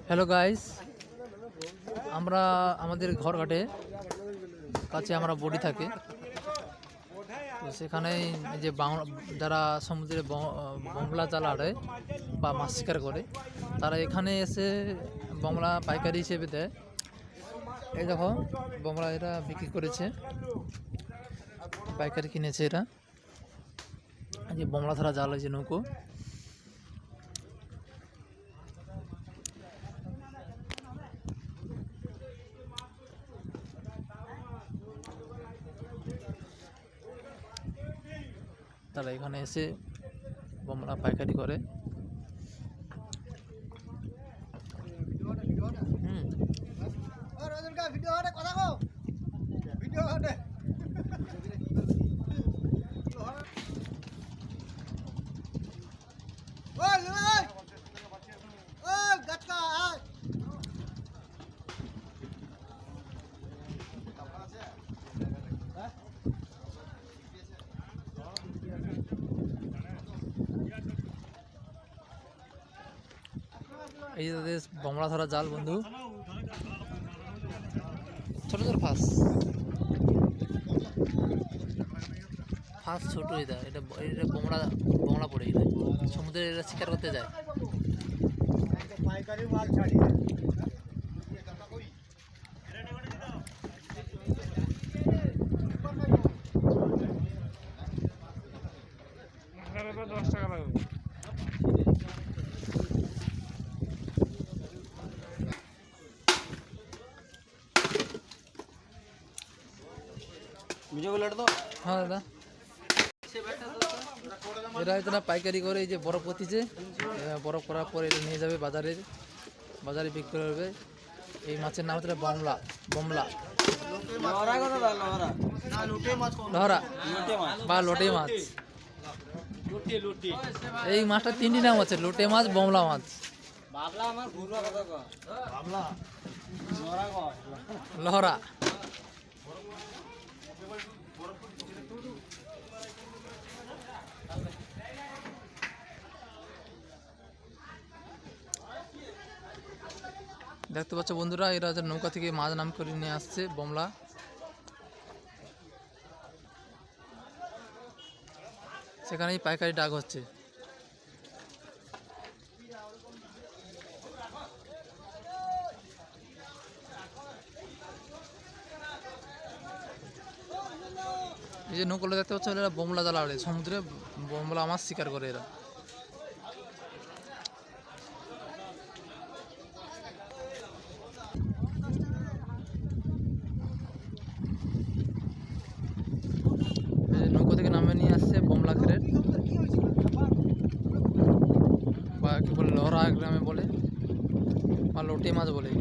Hello guys, আমরা আমাদের ঘরঘাটে কাছে আমরা বডি থাকে, তো সেখানেই এই যে যারা সমুদ্রে বমলা জাল আড়ে বা মাছ শিকার করে তারা এখানে এসে বমলা পাইকারি হিসেবে দেয়। এই দেখো বমলা এরা বিক্রি করেছে, পাইকারি কিনেছে এরা। এই যে বমলা ধরা জাল, এই যে নৌকো। তারা এখানে এসে বমলা পাইকারি করে। এই যে তাদের বমলা ধরা জাল বন্ধু, ছোট ছোট ফাঁস ছোট। এটা এটা এটা বমলা বমলা পড়ে, এটা সমুদ্রে এরা শিকার করতে যায়। হ্যাঁ দাদা, এরা এখানে পাইকারি করে এই যে বরফ করতেছে, বরফ করার পরে এটা নিয়ে যাবে বাজারে বিক্রি করবে। এই মাছের নাম হচ্ছে বমলা লহরা বা লোটে মাছ। এই মাছটা তিনটি নাম আছে, লোটে মাছ, বমলা মাছ, লহরা। দেখতে পাচ্ছ বন্ধুরা, এরা নৌকা থেকে মাছ নাম করে নিয়ে আসছে বমলা। সেখানেই পাইকারি ডাক হচ্ছে। এই যে নৌকাগুলো দেখতে পাচ্ছ, এরা বমলা জাল আড়ে, সমুদ্রে বমলা মাছ শিকার করে এরা। নৌকা থেকে নামে নিয়ে আসছে বমলা ক্রেট, বা কি বলে লহরা গ্রামে বলে, বা লোটে মাছ বলে।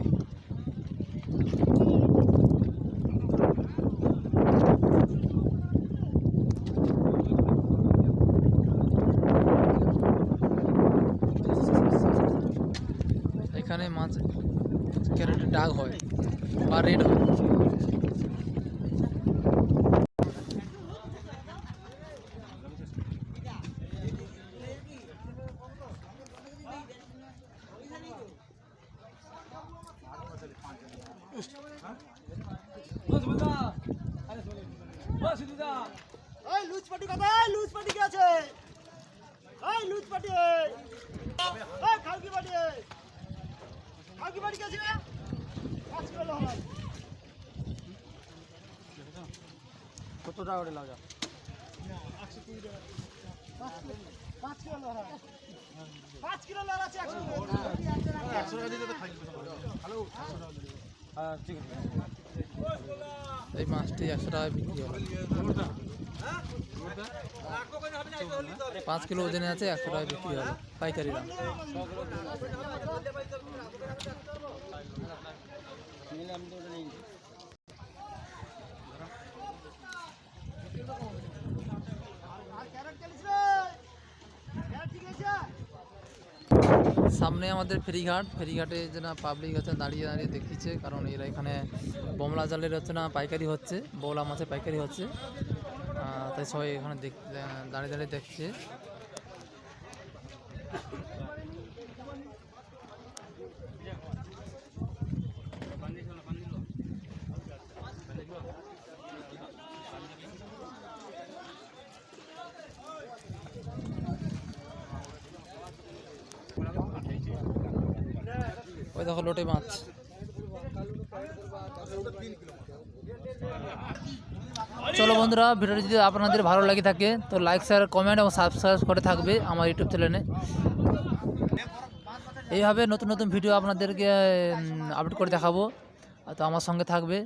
এখানে মাছ ক্যারেটের ডাক হয় বা রেড হয়। লুজ পাটি কোথায়? লুজ পাটি কি আছে? লুজ পাটি খালকি পাটি কি আছে? 5 কিলো হয়। কত টাকা করে লাগা? 5 কিলো লহরা। 5 কিলো লহরা আছে 100 টাকা দিতে তো খাইতে হবে। হ্যালো, 100 টাকা দিতে। হ্যাঁ ঠিক আছে। এই মাছটি 100 টাকায় বিক্রি হবে। 5 কিলো ওজনে আছে, 100 টাকায় বিক্রি হবে পাইকারি দাম। সামনে আমাদের ফেরিঘাটে যে না পাবলিক হচ্ছে দাঁড়িয়ে দাঁড়িয়ে দেখছে, কারণ এরা এখানে বমলা জালের হচ্ছে না পাইকারি হচ্ছে, বমলা মাছের পাইকারি হচ্ছে, তাই সবাই এখানে দাঁড়িয়ে দাঁড়িয়ে দেখছে। দেখো লোটে মাছ। চলো বন্ধুরা, ভিডিওটি যদি আপনাদের ভালো লাগে থাকে তো লাইক শেয়ার কমেন্ট এবং সাবস্ক্রাইব করে থাকবে আমার ইউটিউব চ্যানেলে। এইভাবে নতুন নতুন ভিডিও আপনাদেরকে আপলোড করে দেখাবো, তো আমার সঙ্গে থাকবে।